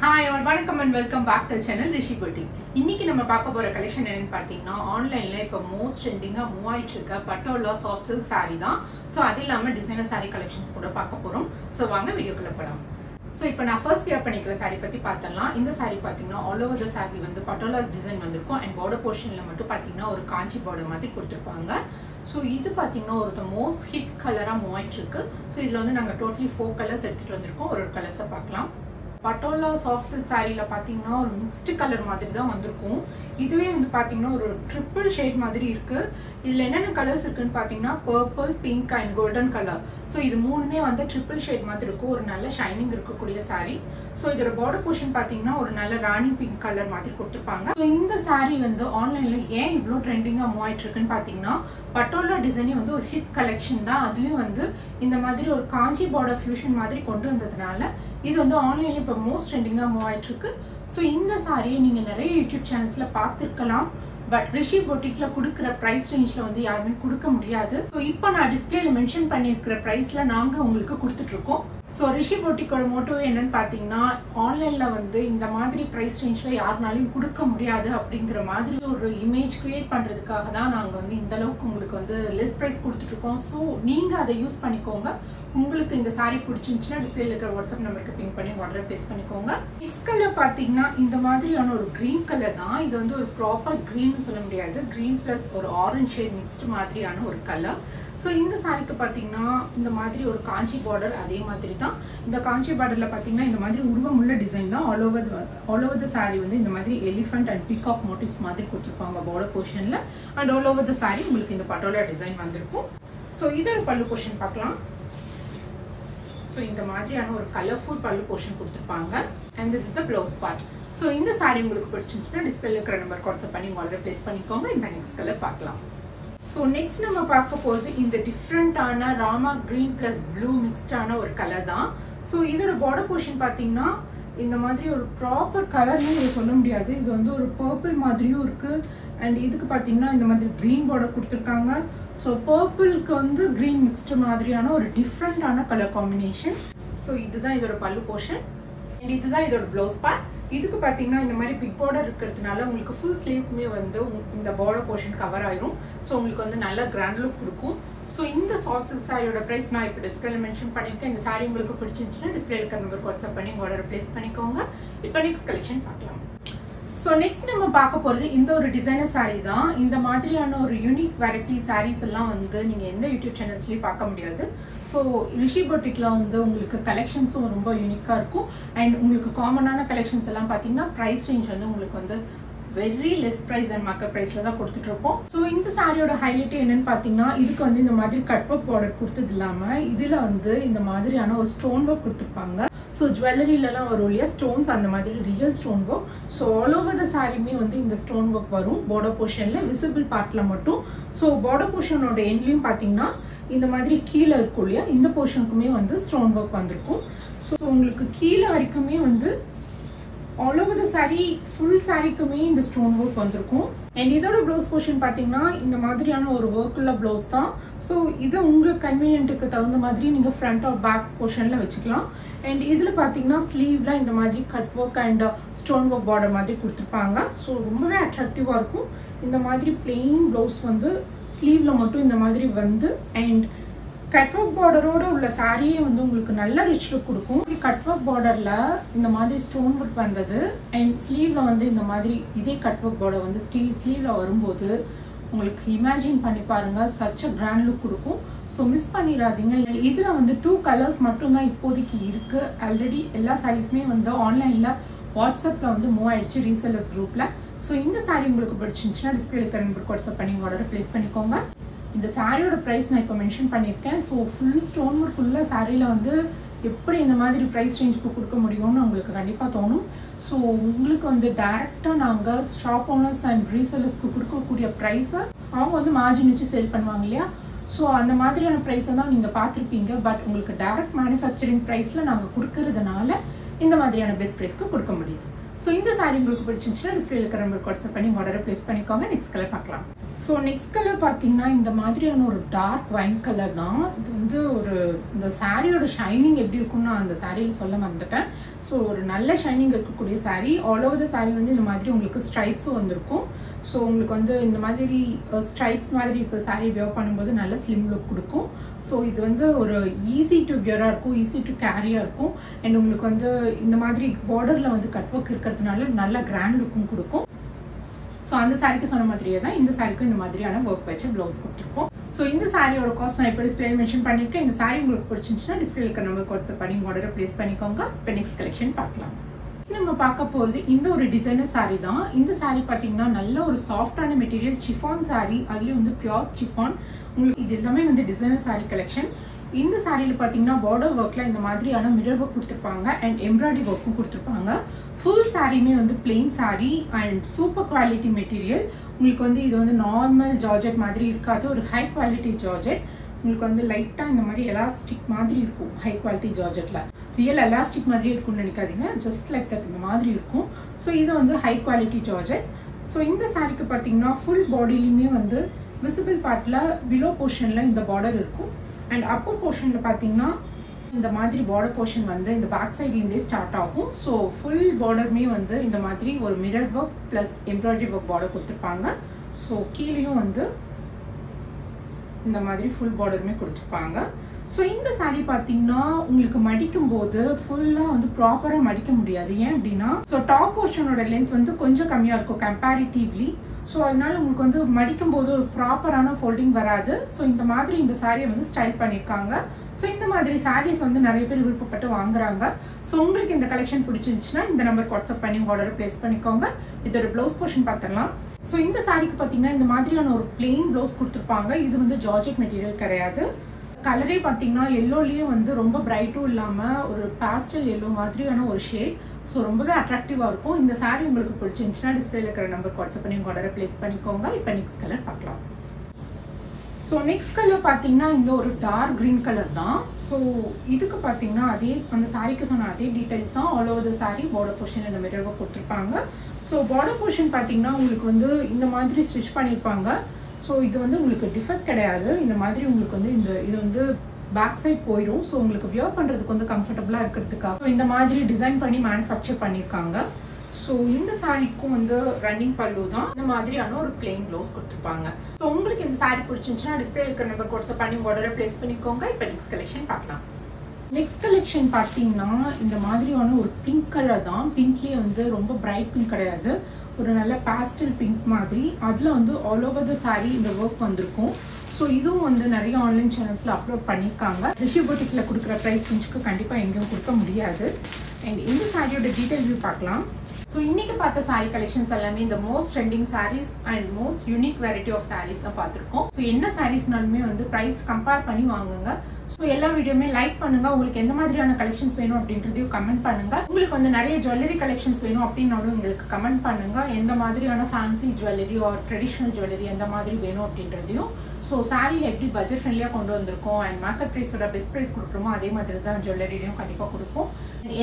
Hi all, welcome and welcome back to the channel Rishi Boutique. இன்னைக்கு நம்ம பார்க்க போற கலெக்ஷன் என்னன்னு பாத்தீங்கன்னா ஆன்லைன்ல இப்ப மோஸ்ட் ட்ரெண்டிங்கா மூவ் ஆயிட்டு இருக்க பட்டோலா சாஃப்ட் சில்க் saree தான். சோ அது இல்லாம டிசைனர் saree கலெக்ஷன்ஸ் கூட பார்க்க போறோம். சோ வாங்க வீடியோக்குள்ள போலாம். சோ இப்போ நான் ஃபர்ஸ்ட் வியர் பண்ணிக்கிற saree பத்தி பார்த்தலாம். இந்த saree பாத்தீங்கன்னா ஆல் ஓவர் தி saree வந்து பட்டோலா டிசைன் வந்திருக்கும் and border portionல மட்டும் பாத்தீங்கன்னா ஒரு காஞ்சி border மாதிரி கொடுத்திருப்பாங்க. சோ இது பாத்தீங்கன்னா ஒரு மோஸ்ட் ஹிட் கலரா மூவ் ஆயிட்டு இருக்கு. சோ இதுல வந்து நாங்க டோட்டலி 4 கலர்ஸ் எடுத்துட்டு வந்திருக்கோம். ஒரு கலர்ஸை பார்க்கலாம். Patola soft silk saree la pathina or mixed color madiri da vandirukum. இதுவே வந்து பாத்தீங்கன்னா ஒரு ட்ரிபிள் ஷேட் மாதிரி இருக்கு. இதுல என்னென்ன கலர்ஸ் இருக்குன்னு பாத்தீங்கன்னா purple, pink and golden colour. So இது மூணுமே வந்து ட்ரிபிள் ஷேட் மாதிரி இருக்கும். ஒரு நல்ல ஷைனிங் இருக்கக்கூடிய saree. சோ இதோட பார்டர் போர்ஷன் பாத்தீங்கன்னா ஒரு நல்ல ராணி பிங்க் கலர் மாதிரி கொடுத்திருப்பாங்க. சோ இந்த saree வந்து ஆன்லைன்ல ஏன் இவ்ளோ ட்ரெண்டிங்கா மூவ் ஆயிட்டு இருக்குன்னு பாத்தீங்கன்னா பட்டோலா டிசைனே வந்து ஒரு ஹிட் கலெக்ஷன் தான். அதுலயும் வந்து இந்த மாதிரி ஒரு காஞ்சி பார்டர் ஃபியூஷன் மாதிரி கொண்டு வந்ததுனால இது வந்து ஆன்லைன்ல இப்ப மோஸ்ட் ட்ரெண்டிங்கா மூவ் ஆயிட்டு இருக்கு. சோ இந்த சாரியை நீங்க நிறைய யூடியூப் சேனல்ஸ்ல பார்த்திருக்கலாம். பட் ரிஷி பொட்டிக்ல கொடுக்கிற பிரைஸ் ரேஞ்ச்ல வந்து யாருமே கொடுக்க முடியாது. சோ இப்போ நான் டிஸ்பிளேல மென்ஷன் பண்ணிருக்கிற பிரைஸ்ல நாங்க உங்களுக்கு கொடுத்துட்டு இருக்கோம். சோ ரிஷி பொட்டிக்கோட மோட்டோ என்னன்னு பாத்தீங்கன்னா ஆன்லைன்ல வந்து இந்த மாதிரி பிரைஸ் ரேஞ்ச்ல யாருனாலையும் கொடுக்க முடியாது அப்படிங்கிற மாதிரி ஒரு இமேஜ் கிரியேட் பண்றதுக்காக தான் நாங்க வந்து இந்த அளவுக்கு உங்களுக்கு வந்து லெஸ் பிரைஸ் கொடுத்துட்டு இருக்கோம். சோ நீங்க அதை யூஸ் பண்ணிக்கோங்க. உங்களுக்கு இந்த saree பிடிச்சிருந்துச்சுன்னா டிஸ்பிளேல இருக்கிற வாட்ஸ்அப் நம்பருக்கு பின் பண்ணி ஆர்டர் பிளேஸ் பண்ணிக்கோங்க. நெக்ஸ்ட் கலர் பாத்தீங்கன்னா இந்த மாதிரியான ஒரு கிரீன் கலர் தான். இது வந்து ஒரு ப்ராப்பர் கிரீன் சொல்ல முடியாது. கிரீன் பிளஸ் ஒரு ஆரஞ்சு ஷேட் மிக்ஸ்டு மாதிரியான ஒரு கலர். சோ இந்த சாரிக்கு பாத்தீங்கன்னா இந்த மாதிரி ஒரு காஞ்சி பார்டர் அதே மாதிரி தான். இந்த காஞ்சி பார்டர்ல பாத்தீங்கன்னா இந்த மாதிரி உருவமுள்ள டிசைன் தான். ஆல் ஓவர் தி saree வந்து இந்த மாதிரி எலிஃபண்ட் அண்ட் பீகாக் மோட்டிவ்ஸ் மாதிரி கொடுத்திருப்பாங்க பார்டர் போர்ஷன்ல. And all over the saree உங்களுக்கு இந்த பட்டோலா டிசைன் வந்திருக்கும். சோ இதோட பல்லு போர்ஷன் பார்க்கலாம். சோ இந்த மாதிரியான ஒரு கலர்ஃபுல் பல்லு போர்ஷன் கொடுத்திருப்பாங்க. and this is the blouse part. So இந்த saree உங்களுக்கு பிடிச்சிருந்துச்சுன்னா டிஸ்பிளேல இருக்கிற நம்பருக்கு வாட்ஸ்அப் பண்ணி ஆர்டர் பிளேஸ் பண்ணிக்கோங்க. இந்த நெக்ஸ்ட் கலர் பார்க்கலாம். சோ நெக்ஸ்ட் நம்ம பார்க்க போறது இந்த டிஃபரண்டான ராமா கிரீன் பிளஸ் ப்ளூ மிக்ஸ்டான ஒரு கலர் தான். சோ இதோட பார்டர் போர்ஷன் பாத்தீங்கன்னா இந்த மாதிரி ஒரு ப்ராப்பர் கலர்னு சொல்ல முடியாது. இது வந்து ஒரு பர்பிள் மாதிரியும் இருக்கு. அண்ட் இதுக்கு பாத்தீங்கன்னா இந்த மாதிரி கிரீன் பார்டர் கொடுத்திருக்காங்க. சோ பர்பிள்க்கு வந்து கிரீன் மிக்ஸ்டு மாதிரியான ஒரு டிஃபரண்டான கலர் காம்பினேஷன். சோ இதுதான் இதோட பல்லு போர்ஷன் அண்ட் இதுதான் இதோட ப்ளவுஸ் பார்ட். இதுக்கு பாத்தீங்கன்னா இந்த மாதிரி பிக் பார்டர் இருக்கிறதுனால உங்களுக்கு ஃபுல் ஸ்லீவ்க்குமே வந்து இந்த பார்டர் போர்ஷன் கவர் ஆயிரும். சோ உங்களுக்கு வந்து நல்ல கிராண்ட் லுக் கொடுக்கும். சோ இந்த சாஃப்ட் சில்க் சாரியோட பிரைஸ் நான் இப்போ டிஸ்பிளேல மென்ஷன் பண்ணிருக்கேன். இந்த சாரி உங்களுக்கு பிடிச்சிருந்துச்சுன்னா டிஸ்பிளேல இருக்கிற நம்பருக்கு வாட்ஸ்அப் பண்ணி ஆர்டர் பிளேஸ் பண்ணிக்கோங்க. இப்போ நெக்ஸ்ட் கலெக்ஷன் பார்க்கலாம். சோ நெக்ஸ்ட் நம்ம பார்க்க போறது இந்த ஒரு டிசைனர் saree தான். இந்த மாதிரியான ஒரு யூனிக் வெரைட்டி sarees எல்லாம் வந்து நீங்க எந்த யூடியூப் சேனல்ஸ்லயும் பார்க்க முடியாது. சோ ரிஷி பொட்டிக்ல வந்து உங்களுக்கு கலெக்ஷன்ஸும் ரொம்ப யூனிக்கா இருக்கும். அண்ட் உங்களுக்கு காமனான கலெக்ஷன்ஸ் எல்லாம் பாத்தீங்கன்னா பிரைஸ் ரேஞ்ச் வந்து உங்களுக்கு வந்து very less price and market பிரைஸ்ல தான் கொடுத்துட்டு இருப்போம். சோ இந்த சாரியோட ஹைலைட் என்னன்னு பாத்தீங்கன்னா இதுக்கு வந்து இந்த மாதிரி கட் ஒர்க் பார்டர் கொடுத்தது இல்லாம இதுல வந்து இந்த மாதிரியான ஒரு ஸ்டோன் ஒர்க் கொடுத்துருப்பாங்க. ஸோ ஜுவல்லரியிலலாம் வரும் இல்லையா ஸ்டோன்ஸ், அந்த மாதிரி real stone work. So all over the சாரியுமே வந்து இந்த ஸ்டோன் ஒர்க் வரும் பார்டர் போர்ஷன்ல, விசிபிள் பார்ட்ல மட்டும். ஸோ பார்டர் போர்ஷனோட எண்ட்லயும் பாத்தீங்கன்னா இந்த மாதிரி கீழே இருக்கும் இல்லையா இந்த போர்ஷனுக்குமே வந்து ஸ்டோன் ஒர்க் வந்திருக்கும். ஸோ உங்களுக்கு கீழே வரைக்குமே வந்து all over the saree full சாரிக்குமே இந்த ஸ்டோன் ஒர்க் வந்திருக்கும். அண்ட் இதோட ப்ளவுஸ் போர்ஷன் பாத்தீங்கன்னா இந்த மாதிரியான ஒரு ஒர்க் உள்ள ப்ளவுஸ் தான். ஸோ இதை உங்க கன்வீனியன்ட்டுக்கு தகுந்த மாதிரி நீங்க ஃப்ரண்ட் ஆர் பேக் போர்ஷன்ல வச்சுக்கலாம். அண்ட் இதுல பாத்தீங்கன்னா ஸ்லீவ்ல இந்த மாதிரி cut work and stone work border மாதிரி கொடுத்துருப்பாங்க. ஸோ ரொம்பவே அட்ராக்டிவா இருக்கும். இந்த மாதிரி பிளெயின் ப்ளவுஸ் வந்து ஸ்லீவ்ல மட்டும் இந்த மாதிரி வந்து அண்ட் கட் ஒர்க் பார்டரோட உள்ள சாரியே வந்து உங்களுக்கு நல்ல ரிச் லுக் கொடுக்கும். கட் ஒர்க் பார்டர்ல இந்த மாதிரி ஸ்டோன் ஒர்க் வந்தது அண்ட் ஸ்லீவ்ல வந்து இந்த மாதிரி இதே கட் ஒர்க் பார்டர் வந்து ஸ்லீவ்ல வரும்போது உங்களுக்கு இமேஜின் பண்ணி பாருங்க, சச் அ கிராண்ட் லுக் கொடுக்கும். ஸோ மிஸ் பண்ணிடாதீங்க. இதுல வந்து 2 கலர்ஸ் மட்டும் தான் இப்போதைக்கு இருக்கு. ஆல்ரெடி எல்லா சாரீஸுமே வந்து ஆன்லைன்ல வாட்ஸ்அப்ல வந்து மூவ் ஆயிடுச்சு ரீசெல்லர்ஸ் குரூப்ல. ஸோ இந்த சாரி உங்களுக்கு பிடிச்சிருந்துச்சுன்னா டிஸ்பிளேல இருக்கிற நம்பருக்கு வாட்ஸ்அப் பண்ணி ஆர்டர் பிளேஸ் பண்ணிக்கோங்க. இந்த சாரியோட பிரைஸ் நான் இப்போ மென்ஷன் பண்ணியிருக்கேன். ஸோ ஃபுல் ஸ்டோன் ஒர்க் உள்ள சாரியில வந்து எப்படி இந்த மாதிரி ப்ரைஸ் ரேஞ்சுக்கு கொடுக்க முடியும்னு உங்களுக்கு கண்டிப்பாக தோணும். ஸோ உங்களுக்கு வந்து டைரெக்டாக நாங்கள் ஷாப் ஓனர்ஸ் அண்ட் ரீசெல்லர்ஸ்க்கு கொடுக்கக்கூடிய ப்ரைஸை அவங்க வந்து மார்ஜின் வச்சு சேல் பண்ணுவாங்க இல்லையா. ஸோ அந்த மாதிரியான ப்ரைஸை தான் நீங்கள் பார்த்துருப்பீங்க. பட் உங்களுக்கு டைரக்ட் மேனுஃபேக்சரிங் ப்ரைஸில் நாங்கள் கொடுக்கறதுனால இந்த மாதிரியான பெஸ்ட் ப்ரைஸ்க்கு கொடுக்க முடியுது. ஸோ இந்த சாரி உங்களுக்கு பிடிச்சிருந்துச்சுன்னா டிஸ்பிளேல இருக்கிற நம்பருக்கு வாட்ஸ்அப் பண்ணி ஆர்டரை பிளேஸ் பண்ணிக்கோங்க. நெக்ஸ்ட் கலர் பார்க்கலாம். ஸோ நெக்ஸ்ட் கலர் பார்த்தீங்கன்னா இந்த மாதிரியான ஒரு டார்க் வைன் கலர் தான். இது வந்து ஒரு இந்த சாரியோட ஷைனிங் எப்படி இருக்கும்னு நான் அந்த சாரியில் சொல்ல வந்துட்டேன். ஸோ ஒரு நல்ல ஷைனிங் இருக்கக்கூடிய சாரீ. ஆல் ஓவர் த சாரீ வந்து இந்த மாதிரி உங்களுக்கு ஸ்ட்ரைப்ஸும் வந்திருக்கும். ஸோ உங்களுக்கு வந்து இந்த மாதிரி ஸ்ட்ரைப்ஸ் மாதிரி இருக்கிற சாரீ வியர் பண்ணும்போது நல்ல ஸ்லிம் லுக் கொடுக்கும். ஸோ இது வந்து ஒரு ஈஸி டு வியராக இருக்கும், ஈஸி டு கேரியாக இருக்கும். அண்ட் உங்களுக்கு வந்து இந்த மாதிரி பார்டரில் வந்து கட் ஒர்க் இருக்கிறதுனால நல்ல கிராண்ட் லுக்கும் கொடுக்கும். ஸோ அந்த சாரிக்கு சொன்ன மாதிரியே தான் இந்த சாரிக்கும் இந்த மாதிரியான ஒர்க் வச்சு ப்ளவுஸ் கொடுத்துருக்கோம். ஸோ இந்த சாரியோட காஸ்ட் நான் இப்போ டிஸ்பிளே மென்ஷன் பண்ணியிருக்கேன். இந்த சாரி உங்களுக்கு பிடிச்சிருந்துச்சுன்னா டிஸ்பிளே இருக்கிற நம்பர் வாட்ஸ்அப் பண்ணி ஆர்டரை பிளேஸ் பண்ணிக்கோங்க. இப்போ நெக்ஸ்ட் கலெக்ஷன் பார்க்கலாம். நம்ம பார்க்க போகிறது இந்த ஒரு டிசைனர் சாரி தான். இந்த சாரி பார்த்தீங்கன்னா நல்ல ஒரு சாஃப்டான மெட்டீரியல் சிஃபான் சாரி, அதுலேயும் வந்து பியூர் சிஃபான். உங்களுக்கு இது எல்லாமே வந்து டிசைனர் சாரி கலெக்ஷன். இந்த சாரியில் பார்த்தீங்கன்னா பார்டர் ஒர்க்கில் இந்த மாதிரியான மிரர் ஒர்க் கொடுத்துருப்பாங்க அண்ட் எம்ப்ராய்டரி ஒர்க்கும் கொடுத்துருப்பாங்க. ஃபுல் சாரியுமே வந்து plain sorry and super quality material. உங்களுக்கு வந்து இது வந்து நார்மல் ஜார்ஜெட் மாதிரி இருக்காது, ஒரு ஹை குவாலிட்டி ஜார்ஜெட். உங்களுக்கு வந்து லைட்டாக இந்த மாதிரி எலாஸ்டிக் மாதிரி இருக்கும். ஹை குவாலிட்டி ஜார்ஜெட்டில் ரியல் எலாஸ்டிக் மாதிரி இருக்கும்னு நினைக்காதீங்க, ஜஸ்ட் லைக் தட் இந்த மாதிரி இருக்கும். ஸோ இது வந்து ஹை குவாலிட்டி ஜார்ஜெட். ஸோ இந்த சாரிக்கு பார்த்தீங்கன்னா ஃபுல் பாடியிலுமே வந்து விசிபிள் பார்ட்டில் பிலோ போர்ஷனில் இந்த பார்டர் இருக்கும். அண்ட் அப்பர் போர்ஷனில் பார்த்தீங்கன்னா இந்த மாதிரி பார்டர் போர்ஷன் வந்து இந்த பேக் சைட்லேருந்தே ஸ்டார்ட் ஆகும். ஸோ ஃபுல் பார்டருமே வந்து இந்த மாதிரி ஒரு mirror work plus embroidery work border கொடுத்துருப்பாங்க. ஸோ கீழேயும் வந்து இந்த மாதிரி ஃபுல் பார்டருமே கொடுத்துருப்பாங்க. ஸோ இந்த சாரீ பார்த்தீங்கன்னா உங்களுக்கு மடிக்கும் போது ஃபுல்லாக வந்து ப்ராப்பராக மடிக்க முடியாது. ஏன் அப்படின்னா ஸோ டாப் போர்ஷனோட லென்த் வந்து கொஞ்சம் கம்மியாக இருக்கும் கம்பேரிட்டிவ்லி. ஸோ அதனால உங்களுக்கு வந்து மடிக்கும் போது ஒரு ப்ராப்பரான ஃபோல்டிங் வராது. ஸோ இந்த மாதிரி இந்த சாரியை வந்து ஸ்டைல் பண்ணியிருக்காங்க. ஸோ இந்த மாதிரி சாரீஸ் வந்து நிறைய பேர் விருப்பப்பட்டு வாங்குறாங்க. ஸோ உங்களுக்கு இந்த கலெக்ஷன் பிடிச்சிருந்துச்சுன்னா இந்த நம்பருக்கு வாட்ஸ்அப் பண்ணி ஆர்டரை பிளேஸ் பண்ணிக்கோங்க. இதோட ப்ளவுஸ் போர்ஷன் பார்த்துடலாம். ஸோ இந்த சாரிக்கு பார்த்தீங்கன்னா இந்த மாதிரியான ஒரு பிளெயின் ப்ளவுஸ் கொடுத்துருப்பாங்க. இது வந்து ஜார்ஜெட் மெட்டீரியல் கிடையாது. கலரே பார்த்தீங்கன்னா எல்லோலேயே வந்து ரொம்ப பிரைட்டும் இல்லாமல் ஒரு பாஸ்டல் எல்லோ மாதிரியான ஒரு ஷேட். ஸோ ரொம்பவே அட்ராக்டிவாக இருக்கும். இந்த சாரீ உங்களுக்கு பிடிச்சிருந்துச்சுன்னா டிஸ்பிளேல இருக்கிற நம்பருக்கு வாட்ஸ்அப் பண்ணி ஆர்டரை பிளேஸ் பண்ணிக்கோங்க. இப்போ நெக்ஸ்ட் கலர் பார்க்கலாம். ஸோ நெக்ஸ்ட் கலர் பார்த்தீங்கன்னா இந்த ஒரு டார்க் கிரீன் கலர் தான். ஸோ இதுக்கு பார்த்தீங்கன்னா அதே அந்த சாரிக்கு சொன்ன அதே டீடைல்ஸ் தான். ஆல் ஓவர் த சாரி பார்டர் போர்ஷன் இந்த மிரர் ஒர்க் கொடுத்துருப்பாங்க. ஸோ பார்டர் போர்ஷன் பார்த்தீங்கன்னா உங்களுக்கு வந்து இந்த மாதிரி ஸ்டிச் பண்ணியிருப்பாங்க. ஸோ இது வந்து உங்களுக்கு டிஃபெக்ட் கிடையாது. இந்த மாதிரி உங்களுக்கு வந்து இது வந்து பேக் சைட் போயிடும். ஸோ உங்களுக்கு வியர் பண்ணுறதுக்கு வந்து கம்ஃபர்டபுளாக இருக்கிறதுக்காக ஸோ இந்த மாதிரி டிசைன் பண்ணி மேனுஃபேக்சர் பண்ணியிருக்காங்க. ஸோ இந்த சாரிக்கும் வந்து ரன்னிங் பல்லு தான். இந்த மாதிரியான ஒரு பிளெயின் ப்ளவுஸ் கொடுத்துருப்பாங்க. ஸோ உங்களுக்கு இந்த சாரி பிடிச்சிருந்துச்சுன்னா டிஸ்பிளே இருக்கிற நம்பர் வாட்ஸ்அப் பண்ணி ஆர்டரை பிளேஸ் பண்ணிக்கோங்க. இப்போ நெக்ஸ்ட் கலெக்ஷன் பார்க்கலாம். நெக்ஸ்ட் கலெக்ஷன் பார்த்தீங்கன்னா இந்த மாதிரியான ஒரு பிங்க் கலர் தான். பிங்க்லேயே வந்து ரொம்ப பிரைட் பிங்க் கிடையாது, ஒரு நல்ல பாஸ்டல் பிங்க் மாதிரி. அதில் வந்து ஆல் ஓவர் த சாரி இந்த ஒர்க் வந்திருக்கும். ஸோ இதுவும் வந்து நிறைய ஆன்லைன் சேனல்ஸில் அப்லோட் பண்ணியிருக்காங்க. ரிஷி பொட்டிக்கில் கொடுக்குற ப்ரைஸ் ரேஞ்சுக்கு கண்டிப்பாக எங்கேயும் கொடுக்க முடியாது. அண்ட் இந்த சாரியோட டீட்டெயில் வியூ பார்க்கலாம். ஸோ இன்னைக்கு பார்த்த சாரி கலெக்ஷன்ஸ் எல்லாமே இந்த most trending saris and most unique variety of saris தான் பார்த்துருக்கோம். ஸோ என்ன சாரீஸ்னாலுமே வந்து ப்ரைஸ் கம்பேர் பண்ணி வாங்குங்க. ஸோ எல்லா வீடியோமே லைக் பண்ணுங்க. உங்களுக்கு எந்த மாதிரியான கலெக்ஷன்ஸ் வேணும் அப்படின்றதையும் கமெண்ட் பண்ணுங்க. உங்களுக்கு வந்து நிறைய ஜுவல்லரி கலெக்ஷன்ஸ் வேணும் அப்படின்னாலும் எங்களுக்கு கமெண்ட் பண்ணுங்க. எந்த மாதிரியான fancy jewellery or traditional jewellery எந்த மாதிரி வேணும் அப்படின்றதையும். ஸோ சாரியில் எப்படி பட்ஜெட் ஃப்ரெண்ட்லியாக கொண்டு வந்திருக்கோம் அண்ட் மார்க்கெட் ப்ரைஸோட பெஸ்ட் ப்ரைஸ் கொடுக்குறோமோ அதே மாதிரி தான் ஜுவல்லரிலையும் கண்டிப்பாக கொடுப்போம்.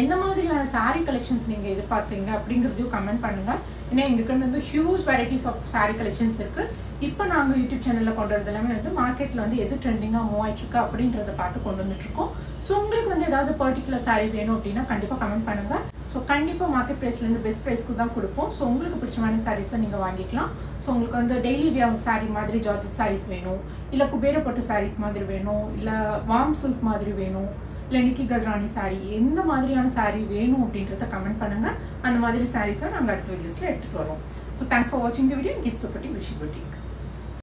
எந்த மாதிரியான சாரி கலெக்ஷன்ஸ் நீங்கள் எதிர்பார்க்குறீங்க அப்படிங்கிறதையும் கமெண்ட் பண்ணுங்க. ஏன்னா எங்களுக்கு வந்து huge varieties of sari collections இருக்கு. இப்போ நாங்கள் யூடியூப் சேனலில் கொண்டு வரது எல்லாமே வந்து மார்க்கெட்டில் வந்து எது ட்ரெண்டிங்காக மூவ் ஆயிட்டு இருக்கு அப்படின்றத பார்த்து கொண்டு வந்துட்டு இருக்கோம். ஸோ உங்களுக்கு வந்து ஏதாவது பர்டிகுலர் சாரி வேணும் அப்படின்னா கண்டிப்பாக கமெண்ட் பண்ணுங்க. ஸோ கண்டிப்பாக மார்க்கெட் ப்ரைஸ்லேருந்து பெஸ்ட் ப்ரைஸ்க்கு தான் கொடுப்போம். ஸோ உங்களுக்கு பிடிச்சமான சாரீஸை நீங்கள் வாங்கிக்கலாம். ஸோ உங்களுக்கு வந்து டெய்லி வியர் சாரீ மாதிரி ஜார்ஜெட் சாரீஸ் வேணும், இல்லை குபேரப்பட்டு சாரீஸ் மாதிரி வேணும், இல்லை வார்ம் சில்க் மாதிரி வேணும், இல்லை நிக்கி கல்ராணி சாரீ, எந்த மாதிரியான சாரீ வேணும் அப்படின்றத கமெண்ட் பண்ணுங்க. அந்த மாதிரி சாரீஸை நாங்கள் அடுத்த வீடியோஸில் எடுத்துகிட்டு வரோம். ஸோ தேங்க்ஸ் ஃபார் வாட்சிங் the video. Keep supporting Rishi boutique.